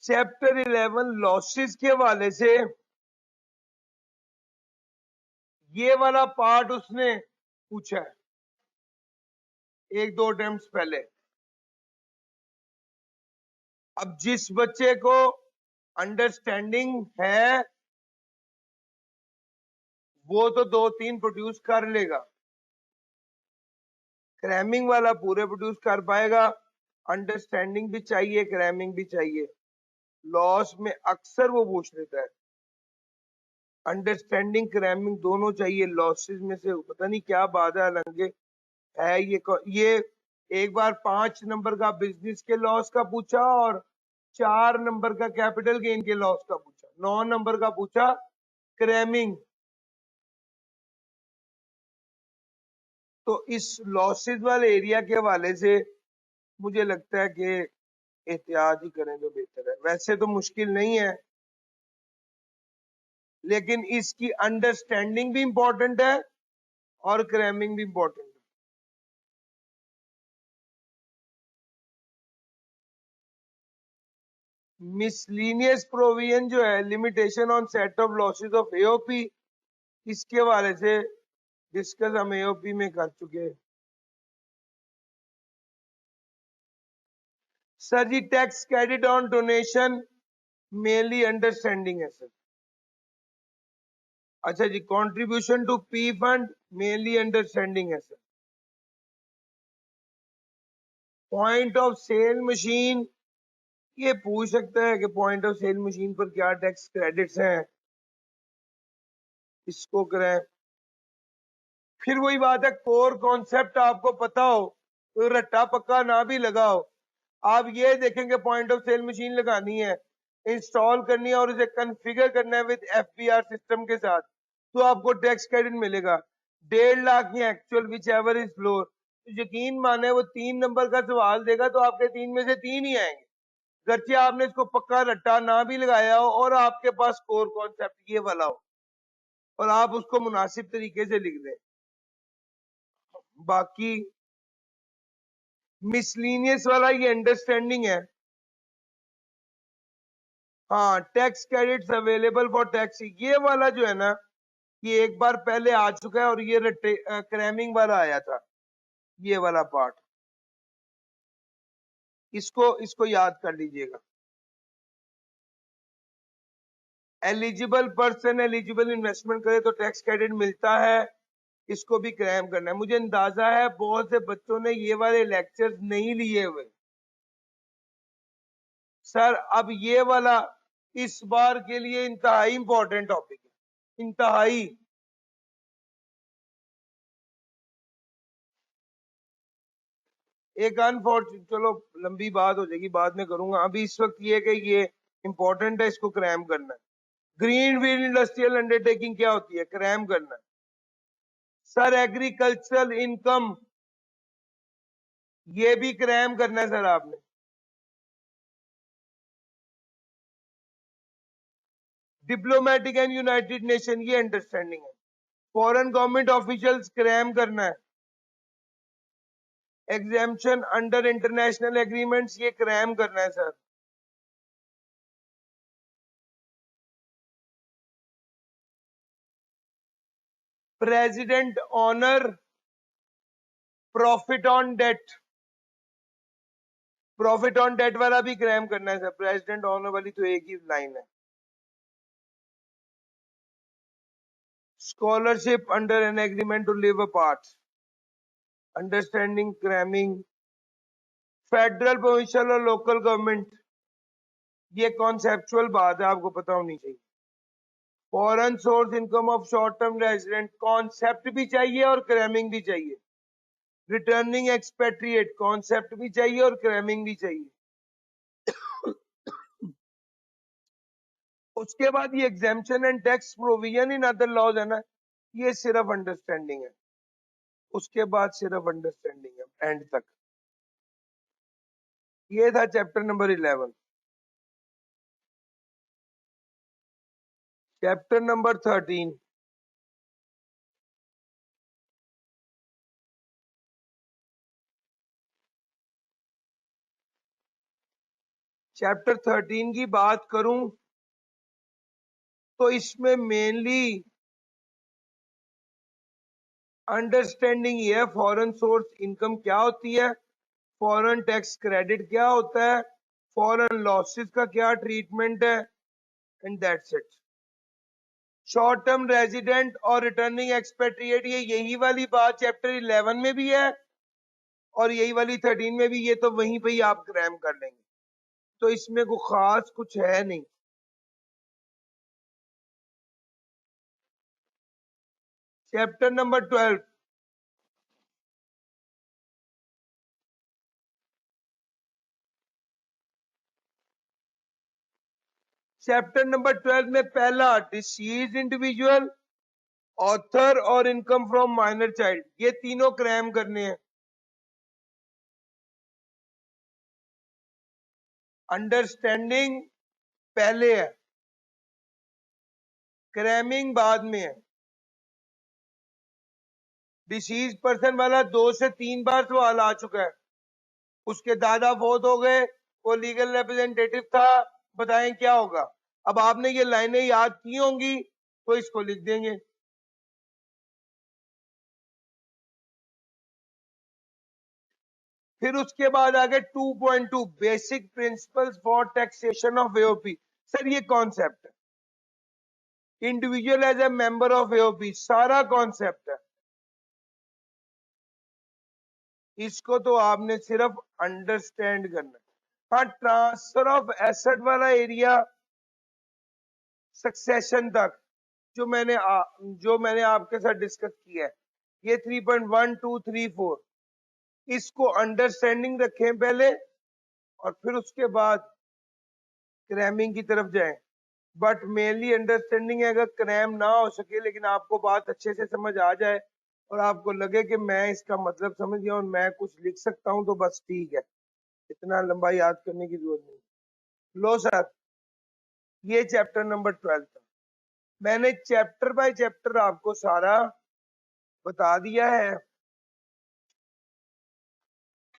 Chapter 11 losses के हवाले से ये वाला पार्ट उसने पूछा है एक दो अटेम्प्ट्स पहले। अब जिस बच्चे को अंडरस्टैंडिंग है वो तो दो तीन प्रोड्यूस कर लेगा, क्रैमिंग वाला पूरे प्रोड्यूस कर पाएगा। अंडरस्टैंडिंग भी चाहिए, क्रैमिंग भी चाहिए। लॉस में अक्सर वो पूछ लेता है अंडरस्टैंडिंग क्रैमिंग दोनों चाहिए। लॉसेस में से पता नहीं क्या बात है, अलंगे है ये एक बार 5 नंबर का बिजनेस के लॉस का पूछा और 4 नंबर का कैपिटल गेन के लॉस का पूछा, 9 नंबर का पूछा क्रैमिंग। तो इस लॉसेस वाले एरिया के हवाले से मुझे लगता है कि एहतियात ही करें तो बेहतर है। वैसे तो मुश्किल नहीं है, लेकिन इसकी अंडरस्टैंडिंग भी इंपॉर्टेंट है और क्रैमिंग भी इंपॉर्टेंट है। मिसलीनियस प्रोविजन जो है, limitation on set of losses of AOP, इसके हवाले से डिस्कस हम एओपी में कर चुके हैं। सर जी tax credit on donation mainly understanding है सर। अच्छा जी, contribution to P fund mainly understanding है sir. Point of sale machine, ये पूछ सकता है कि पॉइंट ऑफ सेल मशीन पर क्या टैक्स क्रेडिट्स हैं, इसको करें। फिर वही बात है, कोर कॉन्सेप्ट आपको पता हो तो रट्टा पक्का ना भी लगाओ, आप ये देखेंगे पॉइंट ऑफ सेल मशीन लगानी है, इंस्टॉल करनी है और इसे कॉन्फ़िगर करना है विद एफपीआर सिस्टम के साथ, तो आपको टैक्स क्रेडिट मिलेगा 1.5 लाख या actual which ever is floor. तो यकीन माने वो 3 नंबर का सवाल देगा तो आपके 3 में से 3 ही आएंगे, गर्चे आपने इसको पक्का रट्टा ना भी लगाया हो और आपके पास कोर कॉन्सेप्ट ये वाला हो और आप उसको मुनासिब तरीके से लिख दें। बाकी मिसलीनियस वाला ये अंडरस्टैंडिंग है। हाँ, tax credits available for tax, ये वाला जो है ना, ये एक बार पहले आ चुका है और ये क्रैमिंग वाला आया था, ये वाला पार्ट, इसको इसको याद कर लीजिएगा। एलिजिबल पर्सन एलिजिबल इन्वेस्टमेंट करे तो टैक्स क्रेडिट मिलता है, इसको भी क्रैम करना है। मुझे अंदाजा है बहुत से बच्चों ने ये वाले लेक्चर्स नहीं लिए हुए सर। अब ये वाला इस बार के लिए इंतहाई इंपॉर्टेंट टॉपिक है, इंतहाई। एक अनफॉर्चुनेट, चलो लंबी बात हो जाएगी बाद में करूंगा, अभी इस वक्त ये कि ये इंपॉर्टेंट है, इसको क्रैम करना है। ग्रीन फील्ड इंडस्ट्रियल अंडरटेकिंग क्या होती है, क्रैम करना है सर। एग्रीकल्चरल इनकम, ये भी क्रैम करना है सर आपने। डिप्लोमेटिक एंड यूनाइटेड नेशन, ये अंडरस्टैंडिंग है। फॉरेन गवर्नमेंट ऑफिशियल्स क्रैम करना है। एग्जेम्पशन अंडर इंटरनेशनल एग्रीमेंट्स, ये क्रैम करना है sir. President honour profit on debt, profit on debt वाला भी क्रैम करना है सर। प्रेसिडेंट ऑनर वाली तो एक ही लाइन है। Scholarship under an agreement to live apart, understanding cramming. Federal provincial और लोकल गवर्नमेंट, ये कॉन्सेप्चुअल बात है, आपको पता होनी चाहिए। Foreign source income of short term resident, concept भी चाहिए और क्रैमिंग भी चाहिए। रिटर्निंग एक्सपेट्रिएट, कॉन्सेप्ट भी चाहिए और क्रैमिंग भी चाहिए। उसके बाद ये exemption and tax provision in other laws है ना, ये सिर्फ अंडरस्टैंडिंग है। उसके बाद सिर्फ अंडरस्टैंडिंग है एंड तक। ये था chapter number 11। Chapter number 13, chapter 13 की बात करूं तो इसमें मेनली अंडरस्टैंडिंग ये है फॉरेन सोर्स इनकम क्या होती है, फॉरेन टैक्स क्रेडिट क्या होता है, फॉरेन लॉसेस का क्या ट्रीटमेंट है, and that's it. Short term resident और रिटर्निंग एक्सपेट्रिएट, ये यही वाली बात चैप्टर 11 में भी है और यही वाली 13 में भी, ये तो वहीं पे ही आप क्रैम कर लेंगे, तो इसमें कोई खास कुछ है नहीं। चैप्टर नंबर 12, चैप्टर नंबर 12 में पहला डिसीज इंडिविजुअल, ऑथर और इनकम फ्रॉम माइनर चाइल्ड, ये तीनों क्रैम करने हैं। अंडरस्टैंडिंग पहले है, क्रैमिंग बाद में है। डिसीज पर्सन वाला 2 से 3 बार सवाल आ चुका है। उसके दादा फौत हो गए, वो लीगल रिप्रेजेंटेटिव था, बताएं क्या होगा। अब आपने ये लाइनें याद की होंगी तो इसको लिख देंगे। फिर उसके बाद आगे 2.2 basic principles for taxation of AOP. Sir ये कॉन्सेप्ट है, individual as a member of AOP, सारा कॉन्सेप्ट है। इसको तो आपने सिर्फ अंडरस्टैंड करना है। हाँ, ट्रांसफर ऑफ एसेट वाला एरिया सक्सेशन तक जो मैंने आपके साथ डिस्कस किया है, ये 3.1 2 3 4, इसको अंडरस्टैंडिंग रखें पहले और फिर उसके बाद क्रैमिंग की तरफ जाएं। बट मेनली अंडरस्टैंडिंग है, अगर क्रैम ना हो सके लेकिन आपको बात अच्छे से समझ आ जाए और आपको लगे कि मैं इसका मतलब समझ गया और मैं कुछ लिख सकता हूं तो बस ठीक है, इतना लंबा याद करने की जरूरत नहीं। लो सर, ये चैप्टर नंबर 12 था। मैंने चैप्टर बाय चैप्टर आपको सारा बता दिया है।